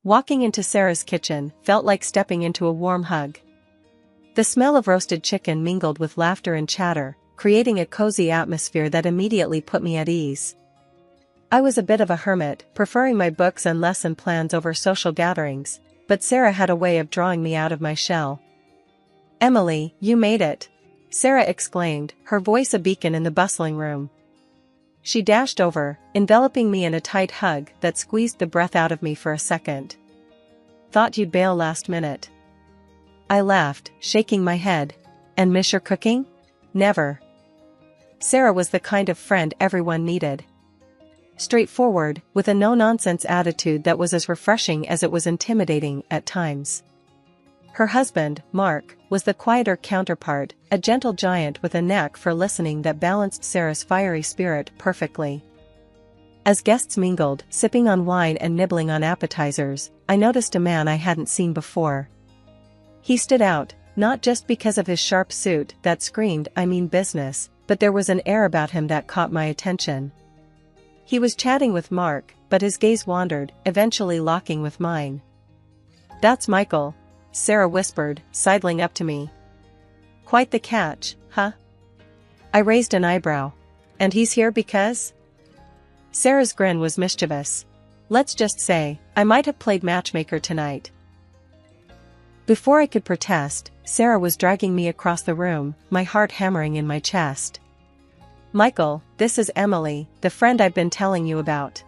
Walking into Sarah's kitchen felt like stepping into a warm hug. The smell of roasted chicken mingled with laughter and chatter, creating a cozy atmosphere that immediately put me at ease. I was a bit of a hermit, preferring my books and lesson plans over social gatherings, but Sarah had a way of drawing me out of my shell. "Emily, you made it!" Sarah exclaimed, her voice a beacon in the bustling room. She dashed over, enveloping me in a tight hug that squeezed the breath out of me for a second. "Thought you'd bail last minute." I laughed, shaking my head. "And miss your cooking?" "Never." Sarah was the kind of friend everyone needed. Straightforward, with a no-nonsense attitude that was as refreshing as it was intimidating at times. Her husband, Mark, was the quieter counterpart, a gentle giant with a knack for listening that balanced Sarah's fiery spirit perfectly. As guests mingled, sipping on wine and nibbling on appetizers, I noticed a man I hadn't seen before. He stood out, not just because of his sharp suit that screamed "I mean business," but there was an air about him that caught my attention. He was chatting with Mark, but his gaze wandered, eventually locking with mine. "That's Michael," Sarah whispered, sidling up to me. "Quite the catch, huh?" I raised an eyebrow. "And he's here because?" Sarah's grin was mischievous. "Let's just say, I might have played matchmaker tonight." Before I could protest, Sarah was dragging me across the room, my heart hammering in my chest. "Michael, this is Emily, the friend I've been telling you about."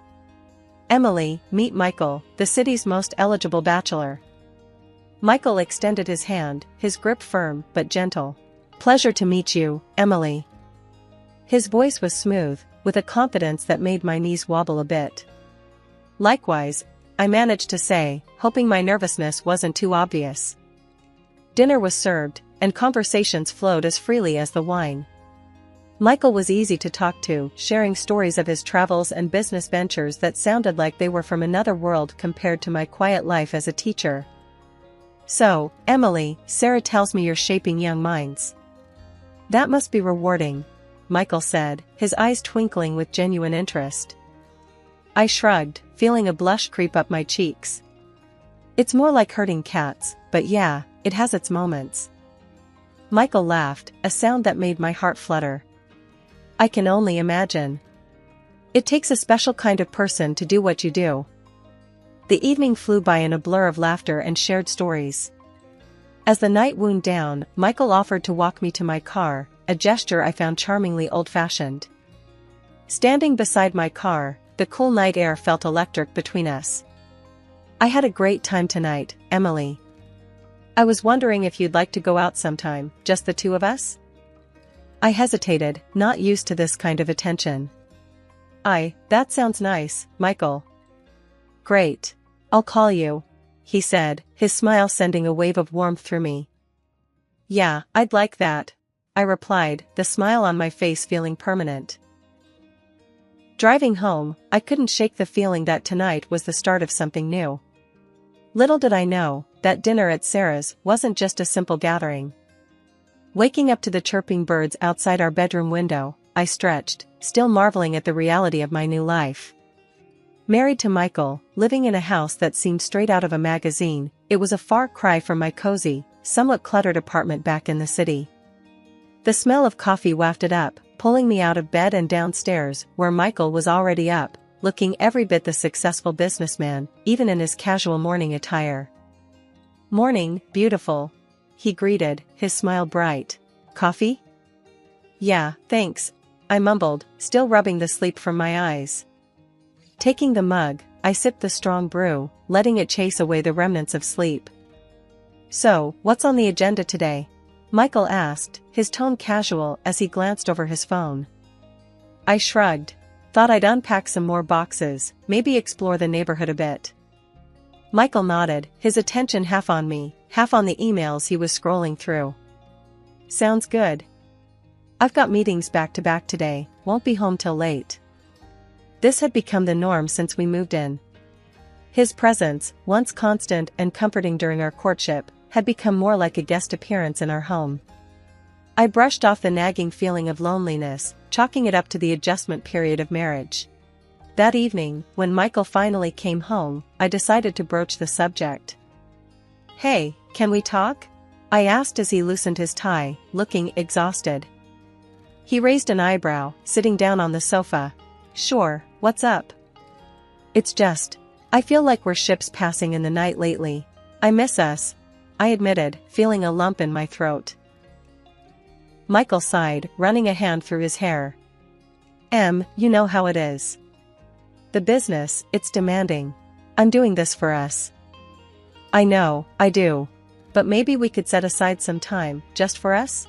"Emily, meet Michael, the city's most eligible bachelor." Michael extended his hand, his grip firm but gentle. "Pleasure to meet you, Emily." His voice was smooth, with a confidence that made my knees wobble a bit. "Likewise," I managed to say, hoping my nervousness wasn't too obvious. Dinner was served, and conversations flowed as freely as the wine. Michael was easy to talk to, sharing stories of his travels and business ventures that sounded like they were from another world compared to my quiet life as a teacher. "So, Emily, Sarah tells me you're shaping young minds." "That must be rewarding," Michael said, his eyes twinkling with genuine interest. I shrugged, feeling a blush creep up my cheeks. "It's more like herding cats, but yeah, it has its moments." Michael laughed, a sound that made my heart flutter. "I can only imagine. It takes a special kind of person to do what you do." The evening flew by in a blur of laughter and shared stories. As the night wound down, Michael offered to walk me to my car, a gesture I found charmingly old-fashioned. Standing beside my car, the cool night air felt electric between us. "I had a great time tonight, Emily. I was wondering if you'd like to go out sometime, just the two of us?" I hesitated, not used to this kind of attention. That sounds nice, Michael." "Great. I'll call you," he said, his smile sending a wave of warmth through me. "Yeah, I'd like that," I replied, the smile on my face feeling permanent. Driving home, I couldn't shake the feeling that tonight was the start of something new. Little did I know, that dinner at Sarah's wasn't just a simple gathering. Waking up to the chirping birds outside our bedroom window, I stretched, still marveling at the reality of my new life. Married to Michael, living in a house that seemed straight out of a magazine, it was a far cry from my cozy, somewhat cluttered apartment back in the city. The smell of coffee wafted up, pulling me out of bed and downstairs, where Michael was already up, looking every bit the successful businessman, even in his casual morning attire. "Morning, beautiful," he greeted, his smile bright. "Coffee?" "Yeah, thanks," I mumbled, still rubbing the sleep from my eyes. Taking the mug, I sipped the strong brew, letting it chase away the remnants of sleep. "So, what's on the agenda today?" Michael asked, his tone casual as he glanced over his phone. I shrugged. Thought I'd unpack some more boxes, maybe explore the neighborhood a bit. Michael nodded, his attention half on me, half on the emails he was scrolling through. "Sounds good. I've got meetings back to back today, won't be home till late." This had become the norm since we moved in. His presence, once constant and comforting during our courtship, had become more like a guest appearance in our home. I brushed off the nagging feeling of loneliness, chalking it up to the adjustment period of marriage. That evening, when Michael finally came home, I decided to broach the subject. "Hey, can we talk?" I asked as he loosened his tie, looking exhausted. He raised an eyebrow, sitting down on the sofa. "Sure, what's up?" "It's just, I feel like we're ships passing in the night lately. I miss us," I admitted, feeling a lump in my throat. Michael sighed, running a hand through his hair. You know how it is. The business, it's demanding. I'm doing this for us." "I know, I do. But maybe we could set aside some time, just for us?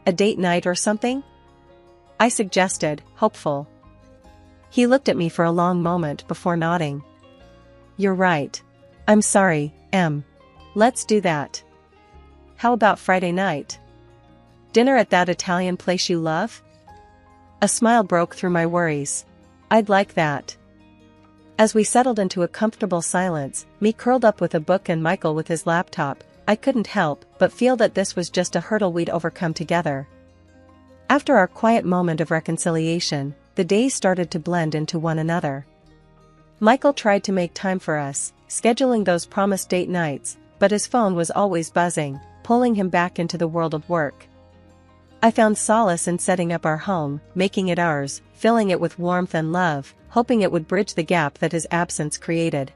A date night or something?" I suggested, hopeful. He looked at me for a long moment before nodding. "You're right. I'm sorry, Let's do that. How about Friday night? Dinner at that Italian place you love?" A smile broke through my worries. "I'd like that." As we settled into a comfortable silence, me curled up with a book and Michael with his laptop, I couldn't help but feel that this was just a hurdle we'd overcome together. After our quiet moment of reconciliation, the days started to blend into one another. Michael tried to make time for us, scheduling those promised date nights, but his phone was always buzzing, pulling him back into the world of work. I found solace in setting up our home, making it ours, filling it with warmth and love, hoping it would bridge the gap that his absence created.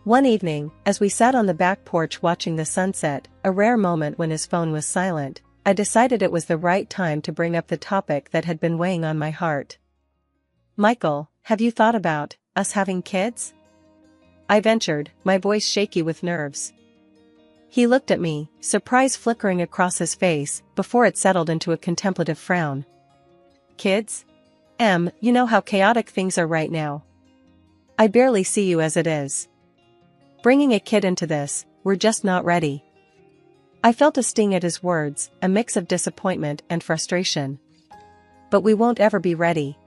One evening, as we sat on the back porch watching the sunset, a rare moment when his phone was silent, I decided it was the right time to bring up the topic that had been weighing on my heart. "Michael, have you thought about us having kids?" I ventured, my voice shaky with nerves. He looked at me, surprise flickering across his face, before it settled into a contemplative frown. "Kids? You know how chaotic things are right now. I barely see you as it is. Bringing a kid into this, we're just not ready." I felt a sting at his words, a mix of disappointment and frustration. "But we won't ever be ready.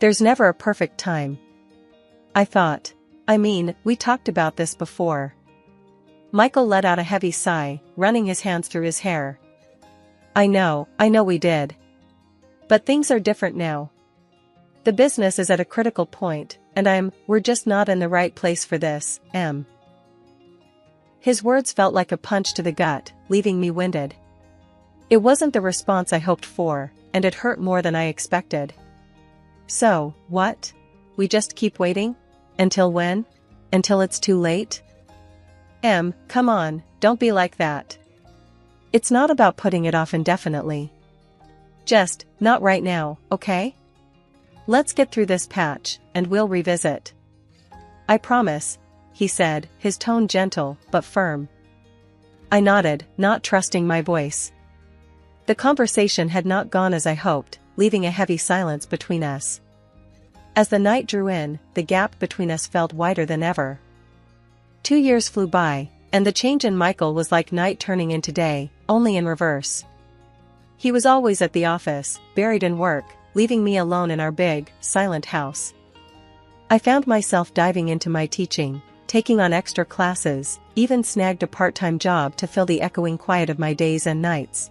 There's never a perfect time." I thought. We talked about this before. Michael let out a heavy sigh, running his hands through his hair. I know we did. But things are different now. The business is at a critical point, and we're just not in the right place for this, His words felt like a punch to the gut, leaving me winded. It wasn't the response I hoped for, and it hurt more than I expected. "So, what? We just keep waiting? Until when? Until it's too late?" Come on, don't be like that. It's not about putting it off indefinitely. Just, not right now, okay? Let's get through this patch, and we'll revisit. "I promise," he said, his tone gentle, but firm. I nodded, not trusting my voice. The conversation had not gone as I hoped, leaving a heavy silence between us. As the night drew in, the gap between us felt wider than ever. 2 years flew by, and the change in Michael was like night turning into day, only in reverse. He was always at the office, buried in work, leaving me alone in our big, silent house. I found myself diving into my teaching, taking on extra classes, even snagged a part-time job to fill the echoing quiet of my days and nights.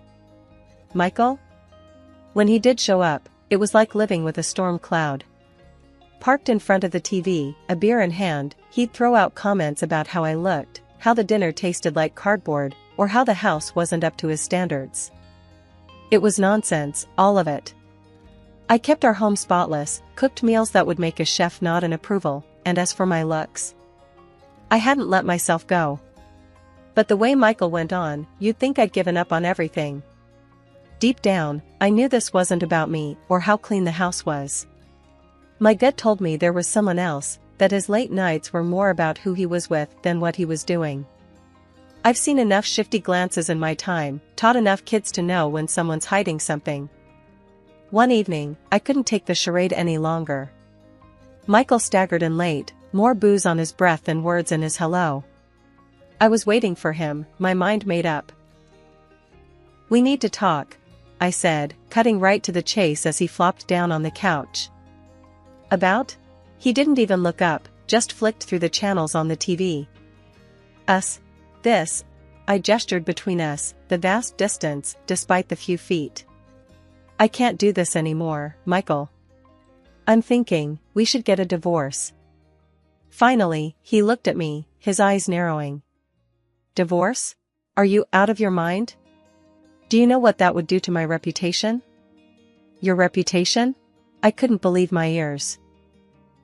Michael? When he did show up, it was like living with a storm cloud. Parked in front of the TV, a beer in hand, he'd throw out comments about how I looked, how the dinner tasted like cardboard, or how the house wasn't up to his standards. It was nonsense, all of it. I kept our home spotless, cooked meals that would make a chef nod in approval, and as for my looks, I hadn't let myself go. But the way Michael went on, you'd think I'd given up on everything. Deep down, I knew this wasn't about me, or how clean the house was. My gut told me there was someone else, that his late nights were more about who he was with than what he was doing. I've seen enough shifty glances in my time, taught enough kids to know when someone's hiding something. One evening, I couldn't take the charade any longer. Michael staggered in late, more booze on his breath than words in his hello. I was waiting for him, my mind made up. "We need to talk," I said, cutting right to the chase as he flopped down on the couch. "About?" He didn't even look up, just flicked through the channels on the TV. "Us. This." I gestured between us, the vast distance, despite the few feet. "I can't do this anymore, Michael. I'm thinking, we should get a divorce. Finally, he looked at me, his eyes narrowing. Divorce? Are you out of your mind? Do you know what that would do to my reputation? Your reputation? I couldn't believe my ears.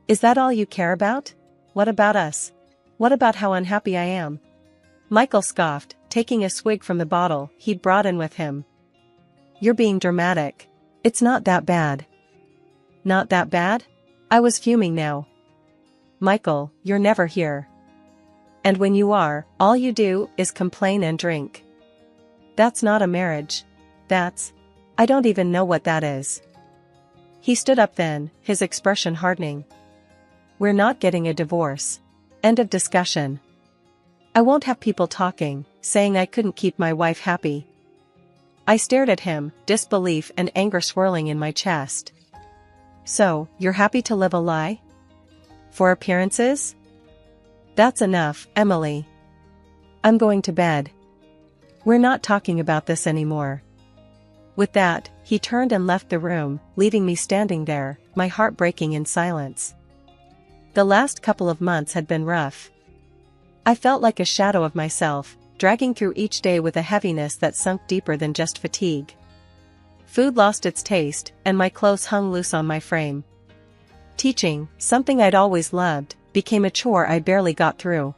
Is that all you care about? What about us? What about how unhappy I am? Michael scoffed, taking a swig from the bottle he'd brought in with him. You're being dramatic. It's not that bad. Not that bad? I was fuming now. Michael, you're never here. And when you are, all you do is complain and drink. That's not a marriage. I don't even know what that is. He stood up then, his expression hardening. We're not getting a divorce. End of discussion. I won't have people talking, saying I couldn't keep my wife happy. I stared at him, disbelief and anger swirling in my chest. So, you're happy to live a lie? For appearances? That's enough, Emily. I'm going to bed. We're not talking about this anymore. With that, he turned and left the room, leaving me standing there, my heart breaking in silence. The last couple of months had been rough. I felt like a shadow of myself, dragging through each day with a heaviness that sunk deeper than just fatigue. Food lost its taste, and my clothes hung loose on my frame. Teaching, something I'd always loved, became a chore I barely got through.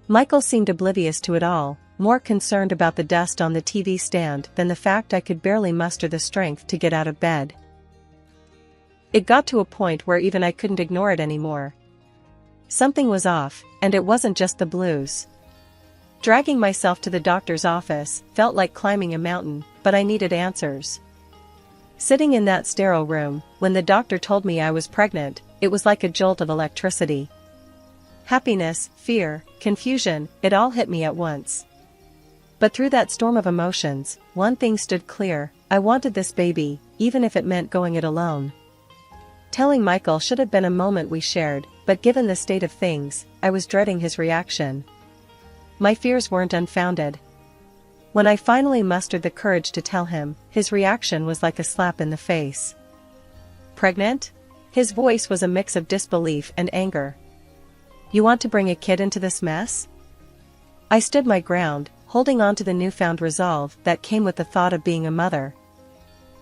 Michael seemed oblivious to it all, more concerned about the dust on the TV stand than the fact I could barely muster the strength to get out of bed. It got to a point where even I couldn't ignore it anymore. Something was off, and it wasn't just the blues. Dragging myself to the doctor's office felt like climbing a mountain, but I needed answers. Sitting in that sterile room, when the doctor told me I was pregnant, it was like a jolt of electricity. Happiness, fear, confusion, it all hit me at once. But through that storm of emotions, one thing stood clear: I wanted this baby, even if it meant going it alone. Telling Michael should have been a moment we shared, but given the state of things, I was dreading his reaction. My fears weren't unfounded. When I finally mustered the courage to tell him, his reaction was like a slap in the face. Pregnant? His voice was a mix of disbelief and anger. You want to bring a kid into this mess? I stood my ground, holding on to the newfound resolve that came with the thought of being a mother.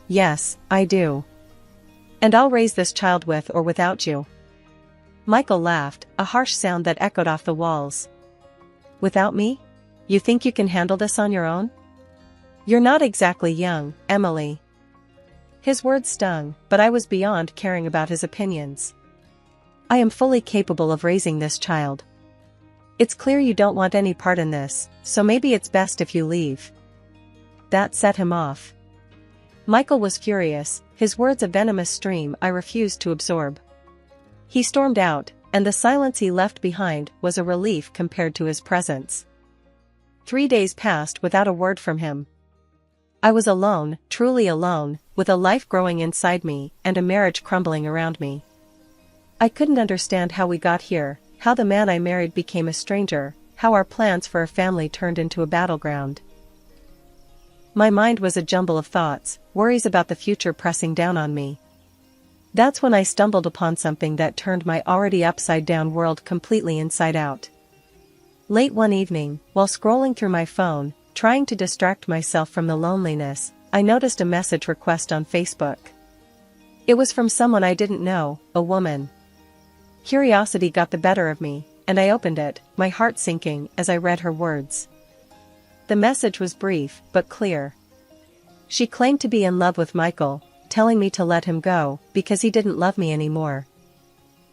Yes, I do. And I'll raise this child with or without you. Michael laughed, a harsh sound that echoed off the walls. Without me? You think you can handle this on your own? You're not exactly young, Emily. His words stung, but I was beyond caring about his opinions. I am fully capable of raising this child. It's clear you don't want any part in this, so maybe it's best if you leave. That set him off. Michael was furious, his words a venomous stream I refused to absorb. He stormed out, and the silence he left behind was a relief compared to his presence. 3 days passed without a word from him. I was alone, truly alone, with a life growing inside me and a marriage crumbling around me. I couldn't understand how we got here, how the man I married became a stranger, how our plans for a family turned into a battleground. My mind was a jumble of thoughts, worries about the future pressing down on me. That's when I stumbled upon something that turned my already upside-down world completely inside out. Late one evening, while scrolling through my phone, trying to distract myself from the loneliness, I noticed a message request on Facebook. It was from someone I didn't know, a woman. Curiosity got the better of me, and I opened it, my heart sinking as I read her words. The message was brief, but clear. She claimed to be in love with Michael, telling me to let him go, because he didn't love me anymore.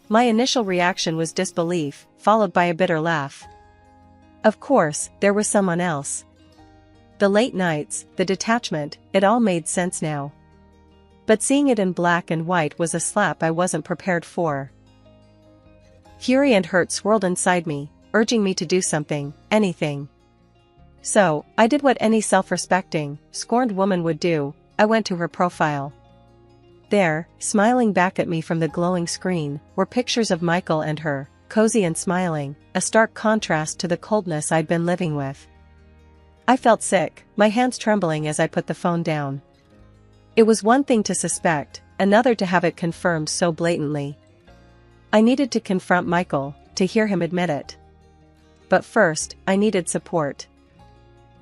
My initial reaction was disbelief, followed by a bitter laugh. Of course, there was someone else. The late nights, the detachment, it all made sense now. But seeing it in black and white was a slap I wasn't prepared for. Fury and hurt swirled inside me, urging me to do something, anything. So, I did what any self-respecting, scorned woman would do. I went to her profile. There, smiling back at me from the glowing screen, were pictures of Michael and her, cozy and smiling, a stark contrast to the coldness I'd been living with. I felt sick, my hands trembling as I put the phone down. It was one thing to suspect, another to have it confirmed so blatantly. I needed to confront Michael, to hear him admit it. But first, I needed support.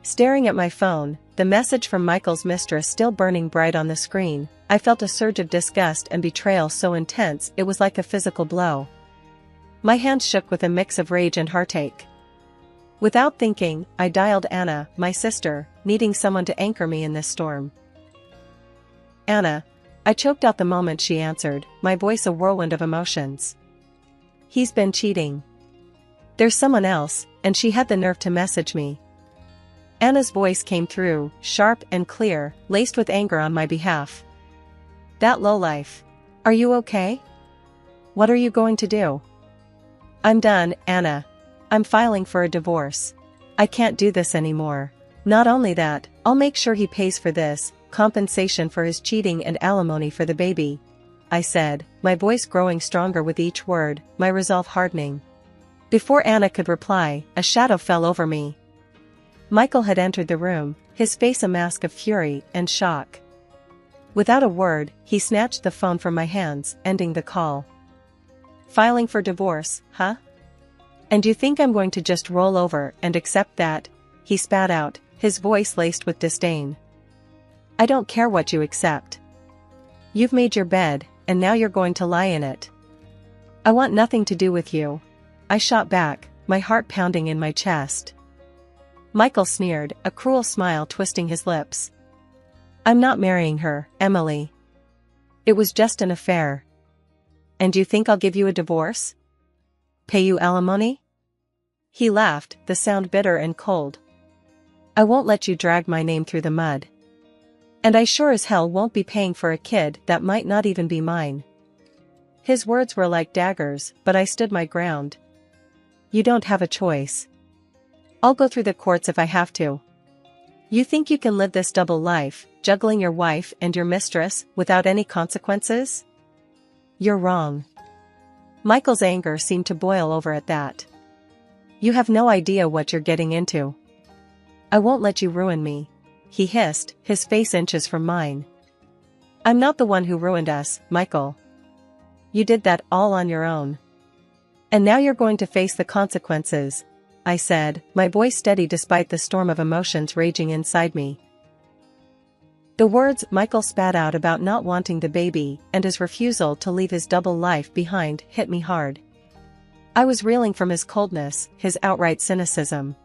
Staring at my phone, the message from Michael's mistress still burning bright on the screen, I felt a surge of disgust and betrayal so intense it was like a physical blow. My hands shook with a mix of rage and heartache. Without thinking, I dialed Anna, my sister, needing someone to anchor me in this storm. Anna. I choked out the moment she answered, my voice a whirlwind of emotions. He's been cheating. There's someone else, and she had the nerve to message me. Anna's voice came through, sharp and clear, laced with anger on my behalf. That lowlife. Are you okay? What are you going to do? I'm done, Anna. I'm filing for a divorce. I can't do this anymore. Not only that, I'll make sure he pays for this, compensation for his cheating and alimony for the baby. I said, my voice growing stronger with each word, my resolve hardening. Before Anna could reply, a shadow fell over me. Michael had entered the room, his face a mask of fury and shock. Without a word, he snatched the phone from my hands, ending the call. Filing for divorce, huh? And you think I'm going to just roll over and accept that? He spat out, his voice laced with disdain. I don't care what you accept. You've made your bed, and now you're going to lie in it. I want nothing to do with you. I shot back, my heart pounding in my chest. Michael sneered, a cruel smile twisting his lips. I'm not marrying her, Emily. It was just an affair. And you think I'll give you a divorce? Pay you alimony? He laughed, the sound bitter and cold. I won't let you drag my name through the mud. And I sure as hell won't be paying for a kid that might not even be mine. His words were like daggers, but I stood my ground. You don't have a choice. I'll go through the courts if I have to. You think you can live this double life, juggling your wife and your mistress, without any consequences? You're wrong. Michael's anger seemed to boil over at that. You have no idea what you're getting into. I won't let you ruin me. He hissed, his face inches from mine. I'm not the one who ruined us, Michael. You did that all on your own. And now you're going to face the consequences, I said, my voice steady despite the storm of emotions raging inside me. The words Michael spat out about not wanting the baby and his refusal to leave his double life behind hit me hard. I was reeling from his coldness, his outright cynicism.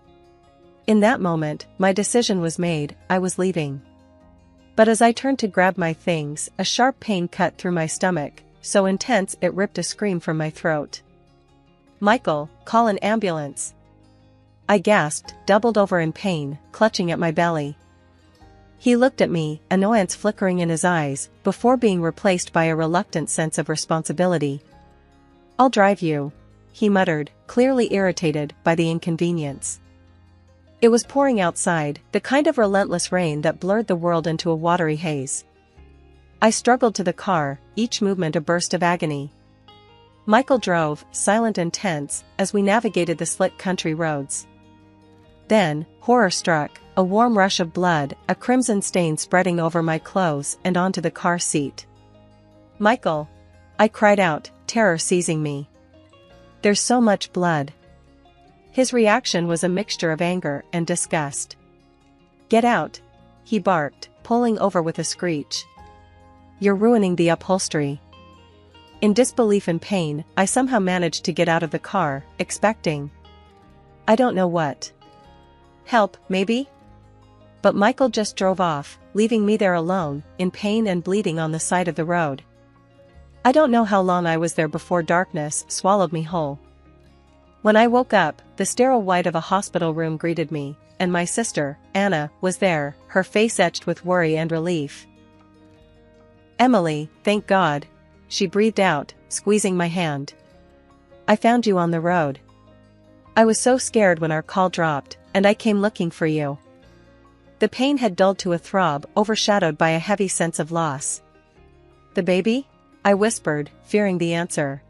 In that moment, my decision was made, I was leaving. But as I turned to grab my things, a sharp pain cut through my stomach, so intense it ripped a scream from my throat. Michael, call an ambulance. I gasped, doubled over in pain, clutching at my belly. He looked at me, annoyance flickering in his eyes, before being replaced by a reluctant sense of responsibility. I'll drive you, he muttered, clearly irritated by the inconvenience. It was pouring outside, the kind of relentless rain that blurred the world into a watery haze. I struggled to the car, each movement a burst of agony. Michael drove, silent and tense, as we navigated the slick country roads. Then, horror struck, a warm rush of blood, a crimson stain spreading over my clothes and onto the car seat. Michael! I cried out, terror seizing me. There's so much blood. His reaction was a mixture of anger and disgust. Get out! He barked, pulling over with a screech. You're ruining the upholstery. In disbelief and pain, I somehow managed to get out of the car, expecting I don't know what. Help, maybe? But Michael just drove off, leaving me there alone, in pain and bleeding on the side of the road. I don't know how long I was there before darkness swallowed me whole. When I woke up, the sterile white of a hospital room greeted me, and my sister, Anna, was there, her face etched with worry and relief. Emily, thank God, she breathed out, squeezing my hand. I found you on the road. I was so scared when our call dropped, and I came looking for you. The pain had dulled to a throb, overshadowed by a heavy sense of loss. The baby? I whispered, fearing the answer.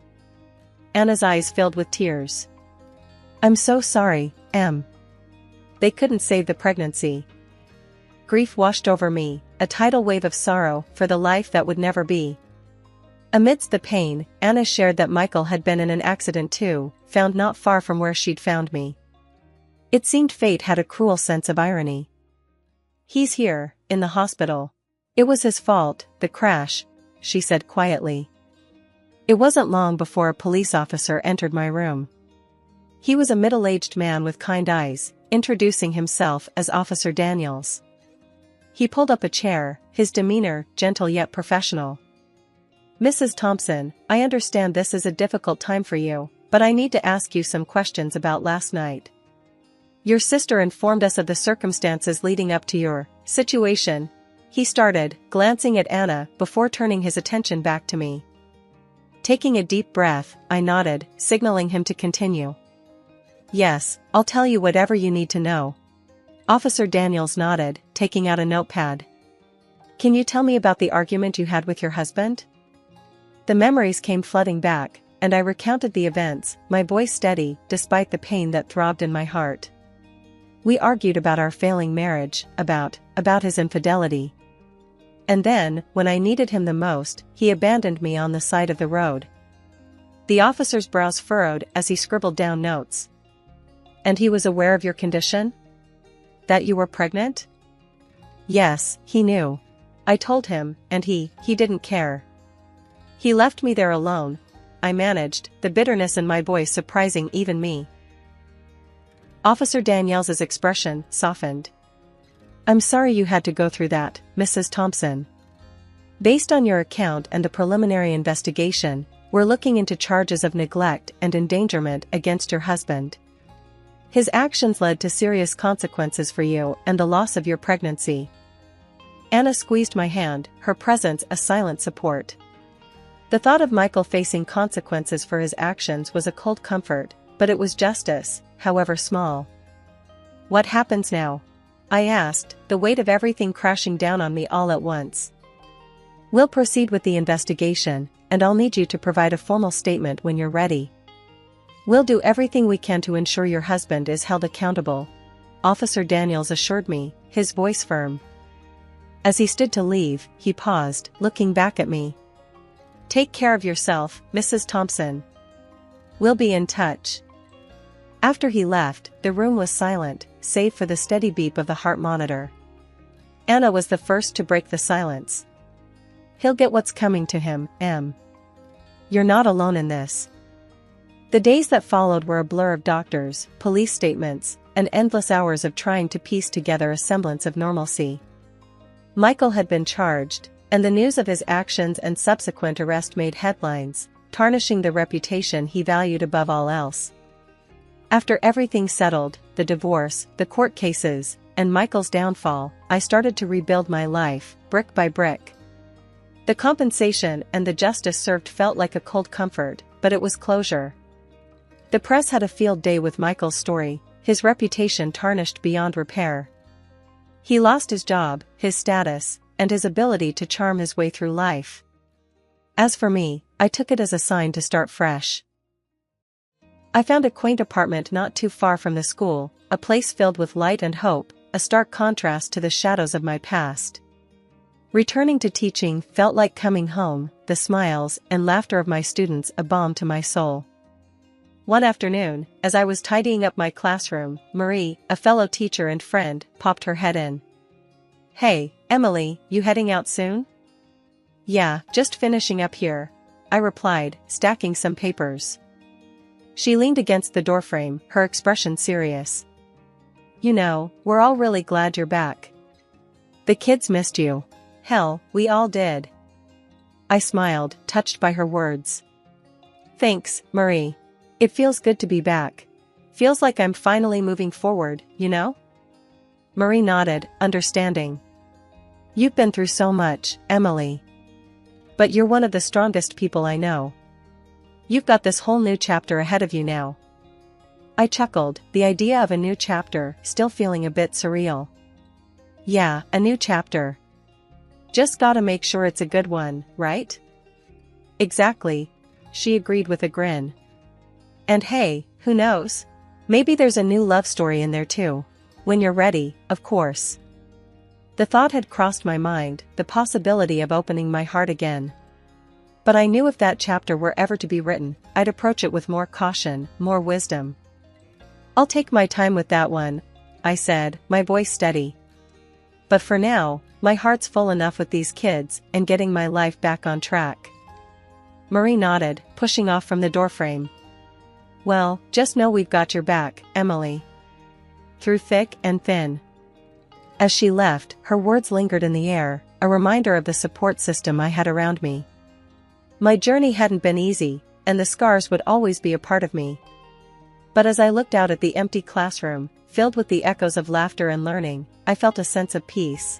Anna's eyes filled with tears. I'm so sorry, Em. They couldn't save the pregnancy. Grief washed over me, a tidal wave of sorrow for the life that would never be. Amidst the pain, Anna shared that Michael had been in an accident too, found not far from where she'd found me. It seemed fate had a cruel sense of irony. He's here, in the hospital. It was his fault, the crash, she said quietly. It wasn't long before a police officer entered my room. He was a middle-aged man with kind eyes, introducing himself as Officer Daniels. He pulled up a chair, his demeanor gentle yet professional. Mrs. Thompson, I understand this is a difficult time for you, but I need to ask you some questions about last night. Your sister informed us of the circumstances leading up to your situation. He started, glancing at Anna before turning his attention back to me. Taking a deep breath, I nodded, signaling him to continue. Yes, I'll tell you whatever you need to know. Officer Daniels nodded, taking out a notepad. Can you tell me about the argument you had with your husband? The memories came flooding back, and I recounted the events, my voice steady, despite the pain that throbbed in my heart. We argued about our failing marriage, about his infidelity. And then, when I needed him the most, he abandoned me on the side of the road. The officer's brows furrowed as he scribbled down notes. And he was aware of your condition? That you were pregnant? Yes, he knew. I told him, and he didn't care. He left me there alone. I managed, the bitterness in my voice surprising even me. Officer Daniels' expression softened. I'm sorry you had to go through that, Mrs. Thompson. Based on your account and the preliminary investigation, we're looking into charges of neglect and endangerment against your husband. His actions led to serious consequences for you and the loss of your pregnancy. Anna squeezed my hand, her presence a silent support. The thought of Michael facing consequences for his actions was a cold comfort, but it was justice, however small. What happens now? I asked, the weight of everything crashing down on me all at once. We'll proceed with the investigation, and I'll need you to provide a formal statement when you're ready. We'll do everything we can to ensure your husband is held accountable, Officer Daniels assured me, his voice firm. As he stood to leave, he paused, looking back at me. Take care of yourself, Mrs. Thompson. We'll be in touch. After he left, the room was silent, save for the steady beep of the heart monitor. Anna was the first to break the silence. He'll get what's coming to him, Em. You're not alone in this. The days that followed were a blur of doctors, police statements, and endless hours of trying to piece together a semblance of normalcy. Michael had been charged, and the news of his actions and subsequent arrest made headlines, tarnishing the reputation he valued above all else. After everything settled, the divorce, the court cases, and Michael's downfall, I started to rebuild my life, brick by brick. The compensation and the justice served felt like a cold comfort, but it was closure. The press had a field day with Michael's story, his reputation tarnished beyond repair. He lost his job, his status, and his ability to charm his way through life. As for me, I took it as a sign to start fresh. I found a quaint apartment not too far from the school, a place filled with light and hope, a stark contrast to the shadows of my past. Returning to teaching felt like coming home, the smiles and laughter of my students a balm to my soul. One afternoon, as I was tidying up my classroom, Marie, a fellow teacher and friend, popped her head in. Hey, Emily, you heading out soon? Yeah, just finishing up here, I replied, stacking some papers. She leaned against the doorframe, her expression serious. You know, we're all really glad you're back. The kids missed you. Hell, we all did. I smiled, touched by her words. Thanks, Marie. It feels good to be back. Feels like I'm finally moving forward, you know? Marie nodded, understanding. You've been through so much, Emily. But you're one of the strongest people I know. You've got this whole new chapter ahead of you now. I chuckled, the idea of a new chapter still feeling a bit surreal. Yeah, a new chapter. Just gotta make sure it's a good one, right? Exactly, she agreed with a grin. And hey, who knows? Maybe there's a new love story in there too. When you're ready, of course. The thought had crossed my mind, the possibility of opening my heart again. But I knew if that chapter were ever to be written, I'd approach it with more caution, more wisdom. "I'll take my time with that one," I said, my voice steady. "But for now, my heart's full enough with these kids and getting my life back on track." Marie nodded, pushing off from the doorframe. "Well, just know we've got your back, Emily. Through thick and thin." As she left, her words lingered in the air, a reminder of the support system I had around me. My journey hadn't been easy, and the scars would always be a part of me. But as I looked out at the empty classroom, filled with the echoes of laughter and learning, I felt a sense of peace.